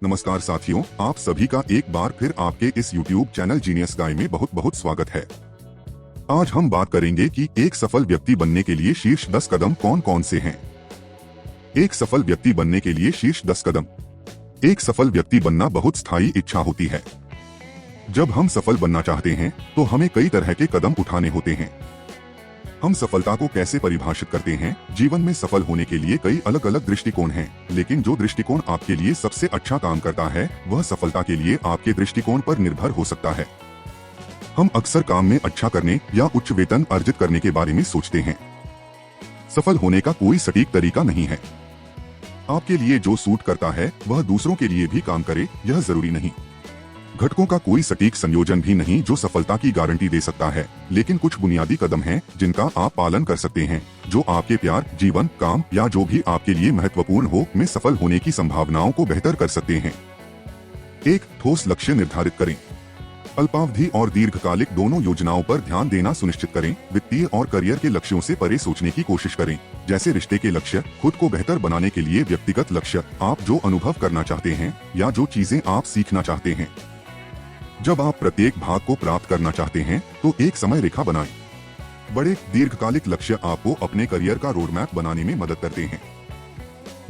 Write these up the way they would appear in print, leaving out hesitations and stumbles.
नमस्कार साथियों, आप सभी का एक बार फिर आपके इस YouTube चैनल जीनियस गाय में बहुत बहुत स्वागत है। आज हम बात करेंगे कि एक सफल व्यक्ति बनने के लिए शीर्ष 10 कदम कौन कौन से हैं। एक सफल व्यक्ति बनने के लिए शीर्ष 10 कदम। एक सफल व्यक्ति बनना बहुत स्थायी इच्छा होती है। जब हम सफल बनना चाहते हैं तो हमें कई तरह के कदम उठाने होते हैं। हम सफलता को कैसे परिभाषित करते हैं? जीवन में सफल होने के लिए कई अलग अलग दृष्टिकोण हैं, लेकिन जो दृष्टिकोण आपके लिए सबसे अच्छा काम करता है वह सफलता के लिए आपके दृष्टिकोण पर निर्भर हो सकता है। हम अक्सर काम में अच्छा करने या उच्च वेतन अर्जित करने के बारे में सोचते हैं। सफल होने का कोई सटीक तरीका नहीं है। आपके लिए जो सूट करता है वह दूसरों के लिए भी काम करे, यह जरूरी नहीं। घटकों का कोई सटीक संयोजन भी नहीं जो सफलता की गारंटी दे सकता है, लेकिन कुछ बुनियादी कदम हैं जिनका आप पालन कर सकते हैं, जो आपके प्यार, जीवन, काम या जो भी आपके लिए महत्वपूर्ण हो में सफल होने की संभावनाओं को बेहतर कर सकते हैं। 1. ठोस लक्ष्य निर्धारित करें। अल्पावधि और दीर्घकालिक दोनों योजनाओं पर ध्यान देना सुनिश्चित करें। वित्तीय और करियर के लक्ष्यों से परे सोचने की कोशिश करें, जैसे रिश्ते के लक्ष्य, खुद को बेहतर बनाने के लिए व्यक्तिगत लक्ष्य, आप जो अनुभव करना चाहते हैं या जो चीजें आप सीखना चाहते हैं। जब आप प्रत्येक भाग को प्राप्त करना चाहते हैं तो एक समय रेखा बनाएं। बड़े दीर्घकालिक लक्ष्य आपको अपने करियर का रोडमैप बनाने में मदद करते हैं।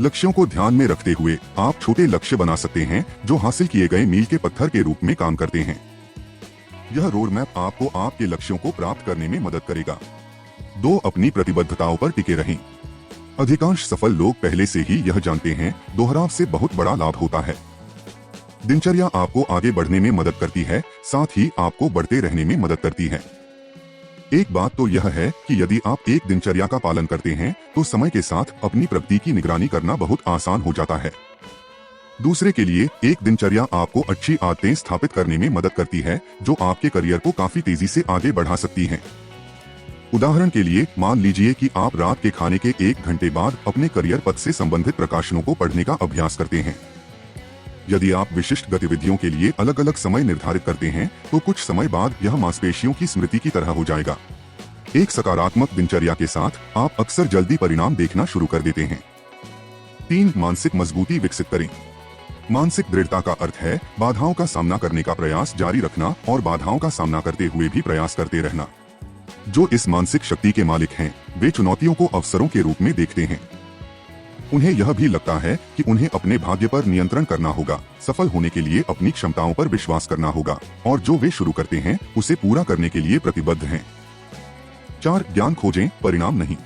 लक्ष्यों को ध्यान में रखते हुए आप छोटे लक्ष्य बना सकते हैं जो हासिल किए गए मील के पत्थर के रूप में काम करते हैं। यह रोडमैप आपको आपके लक्ष्यों को प्राप्त करने में मदद करेगा। 2. अपनी प्रतिबद्धताओं पर टिके रहें। अधिकांश सफल लोग पहले से ही यह जानते हैं, दोहराव से बहुत बड़ा लाभ होता है। दिनचर्या आपको आगे बढ़ने में मदद करती है, साथ ही आपको बढ़ते रहने में मदद करती है। एक बात तो यह है कि यदि आप एक दिनचर्या का पालन करते हैं तो समय के साथ अपनी प्रगति की निगरानी करना बहुत आसान हो जाता है। दूसरे के लिए एक दिनचर्या आपको अच्छी आदतें स्थापित करने में मदद करती है जो आपके करियर को काफी तेजी से आगे बढ़ा सकती हैं। उदाहरण के लिए मान लीजिए कि आप रात के खाने के 1 घंटे बाद अपने करियर पथ से संबंधित प्रकाशनों को पढ़ने का अभ्यास करते हैं। यदि आप विशिष्ट गतिविधियों के लिए अलग अलग समय निर्धारित करते हैं तो कुछ समय बाद यह मांसपेशियों की स्मृति की तरह हो जाएगा। एक सकारात्मक दिनचर्या के साथ आप अक्सर जल्दी परिणाम देखना शुरू कर देते हैं। 3. मानसिक मजबूती विकसित करें। मानसिक दृढ़ता का अर्थ है बाधाओं का सामना करने का प्रयास जारी रखना और बाधाओं का सामना करते हुए भी प्रयास करते रहना। जो इस मानसिक शक्ति के मालिक हैं, वे चुनौतियों को अवसरों के रूप में देखते हैं। उन्हें यह भी लगता है कि उन्हें अपने भाग्य पर नियंत्रण करना होगा, सफल होने के लिए अपनी क्षमताओं पर विश्वास करना होगा और जो वे शुरू करते हैं उसे पूरा करने के लिए प्रतिबद्ध हैं। 4. ज्ञान खोजें, परिणाम नहीं।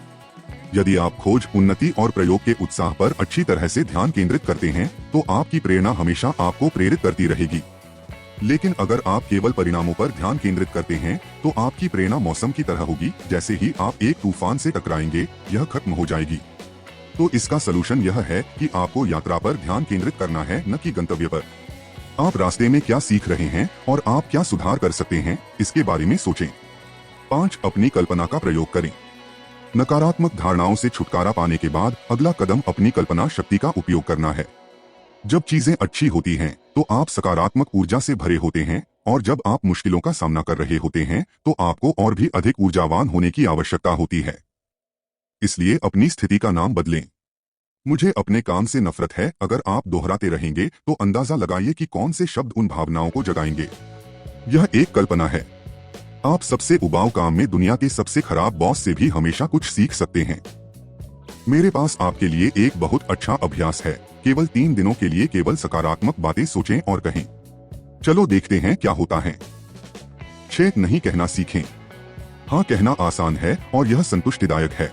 यदि आप खोज, उन्नति और प्रयोग के उत्साह पर अच्छी तरह से ध्यान केंद्रित करते हैं तो आपकी प्रेरणा हमेशा आपको प्रेरित करती रहेगी। लेकिन अगर आप केवल परिणामों पर ध्यान केंद्रित करते हैं तो आपकी प्रेरणा मौसम की तरह होगी, जैसे ही आप एक तूफान से टकराएंगे यह खत्म हो जाएगी। तो इसका सलूशन यह है कि आपको यात्रा पर ध्यान केंद्रित करना है, न कि गंतव्य पर। आप रास्ते में क्या सीख रहे हैं और आप क्या सुधार कर सकते हैं, इसके बारे में सोचें। 5. अपनी कल्पना का प्रयोग करें। नकारात्मक धारणाओं से छुटकारा पाने के बाद अगला कदम अपनी कल्पना शक्ति का उपयोग करना है। जब चीजें अच्छी होती हैं तो आप सकारात्मक ऊर्जा से भरे होते हैं और जब आप मुश्किलों का सामना कर रहे होते हैं तो आपको और भी अधिक ऊर्जावान होने की आवश्यकता होती है। इसलिए अपनी स्थिति का नाम बदलें। मुझे अपने काम से नफरत है, अगर आप दोहराते रहेंगे तो अंदाजा लगाइए कि कौन से शब्द उन भावनाओं को जगाएंगे। यह एक कल्पना है। आप सबसे उबाऊ काम में दुनिया के सबसे खराब बॉस से भी हमेशा कुछ सीख सकते हैं। मेरे पास आपके लिए एक बहुत अच्छा अभ्यास है। केवल 3 दिनों के लिए केवल सकारात्मक बातें सोचें और कहें। चलो देखते हैं क्या होता है। 6. नहीं कहना सीखें। हाँ कहना आसान है और यह संतुष्टिदायक है,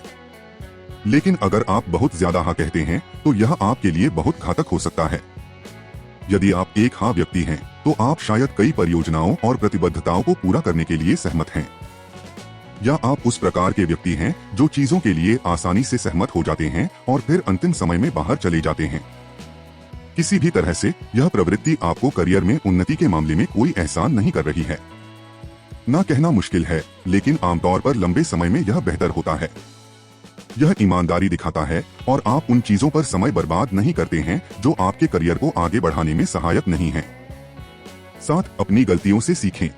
लेकिन अगर आप बहुत ज्यादा हाँ कहते हैं तो यह आपके लिए बहुत घातक हो सकता है। यदि आप एक हाँ व्यक्ति हैं तो आप शायद कई परियोजनाओं और प्रतिबद्धताओं को पूरा करने के लिए सहमत हैं। या आप उस प्रकार के व्यक्ति हैं जो चीजों के लिए आसानी से सहमत हो जाते हैं और फिर अंतिम समय में बाहर चले जाते हैं। किसी भी तरह से यह प्रवृत्ति आपको करियर में उन्नति के मामले में कोई एहसान नहीं कर रही है। ना कहना मुश्किल है, लेकिन आमतौर पर लंबे समय में यह बेहतर होता है। यह ईमानदारी दिखाता है और आप उन चीजों पर समय बर्बाद नहीं करते हैं जो आपके करियर को आगे बढ़ाने में सहायक नहीं हैं। 7. अपनी गलतियों से सीखें।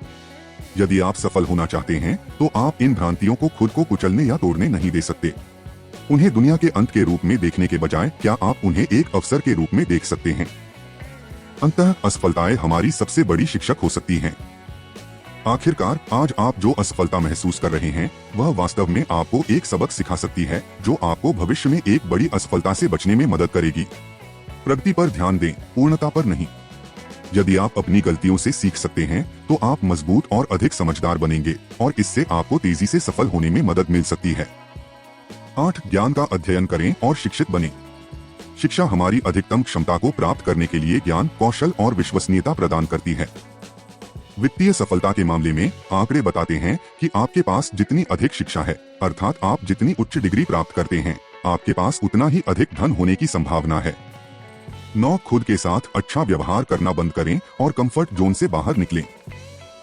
यदि आप सफल होना चाहते हैं तो आप इन भ्रांतियों को खुद को कुचलने या तोड़ने नहीं दे सकते। उन्हें दुनिया के अंत के रूप में देखने के बजाय क्या आप उन्हें एक अवसर के रूप में देख सकते हैं? अंततः असफलताएं हमारी सबसे बड़ी शिक्षक हो सकती हैं। आखिरकार आज आप जो असफलता महसूस कर रहे हैं वह वास्तव में आपको एक सबक सिखा सकती है जो आपको भविष्य में एक बड़ी असफलता से बचने में मदद करेगी। प्रगति पर ध्यान दें, पूर्णता पर नहीं। यदि आप अपनी गलतियों से सीख सकते हैं तो आप मजबूत और अधिक समझदार बनेंगे और इससे आपको तेजी से सफल होने में मदद मिल सकती है। 8. ज्ञान का अध्ययन करें और शिक्षित बनें। शिक्षा हमारी अधिकतम क्षमता को प्राप्त करने के लिए ज्ञान, कौशल और विश्वसनीयता प्रदान करती है। वित्तीय सफलता के मामले में आंकड़े बताते हैं कि आपके पास जितनी अधिक शिक्षा है, अर्थात आप जितनी उच्च डिग्री प्राप्त करते हैं, आपके पास उतना ही अधिक धन होने की संभावना है। 9. खुद के साथ अच्छा व्यवहार करना बंद करें और कंफर्ट जोन से बाहर निकलें।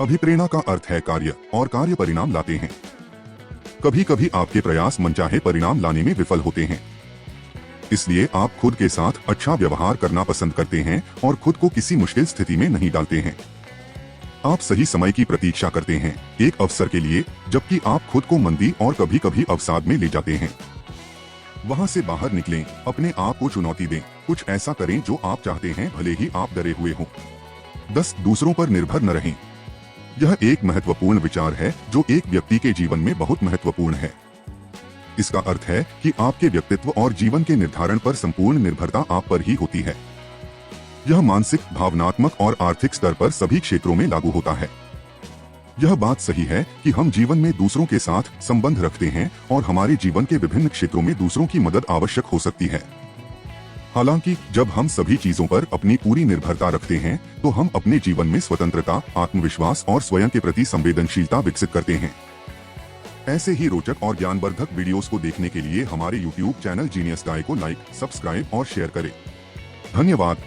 अभिप्रेरणा का अर्थ है कार्य, और कार्य परिणाम लाते हैं। कभी कभी आपके प्रयास मनचाहे परिणाम लाने में विफल होते हैं, इसलिए आप खुद के साथ अच्छा व्यवहार करना पसंद करते हैं और खुद को किसी मुश्किल स्थिति में नहीं डालते हैं। आप सही समय की प्रतीक्षा करते हैं, एक अवसर के लिए, जबकि आप खुद को मंदी और कभी कभी अवसाद में ले जाते हैं। वहां से बाहर निकलें, अपने आप को चुनौती दें, कुछ ऐसा करें जो आप चाहते हैं भले ही आप डरे हुए हों। 10. दूसरों पर निर्भर न रहें। यह एक महत्वपूर्ण विचार है जो एक व्यक्ति के जीवन में बहुत महत्वपूर्ण है। इसका अर्थ है कि आपके व्यक्तित्व और जीवन के निर्धारण पर संपूर्ण निर्भरता आप पर ही होती है। यह मानसिक, भावनात्मक और आर्थिक स्तर पर सभी क्षेत्रों में लागू होता है। यह बात सही है कि हम जीवन में दूसरों के साथ संबंध रखते हैं और हमारे जीवन के विभिन्न क्षेत्रों में दूसरों की मदद आवश्यक हो सकती है। हालांकि जब हम सभी चीजों पर अपनी पूरी निर्भरता रखते हैं तो हम अपने जीवन में स्वतंत्रता, आत्मविश्वास और स्वयं के प्रति संवेदनशीलता विकसित करते हैं। ऐसे ही रोचक और ज्ञानवर्धक वीडियोस को देखने के लिए हमारे YouTube चैनल जीनियस गाय को लाइक, सब्सक्राइब और शेयर करें। धन्यवाद।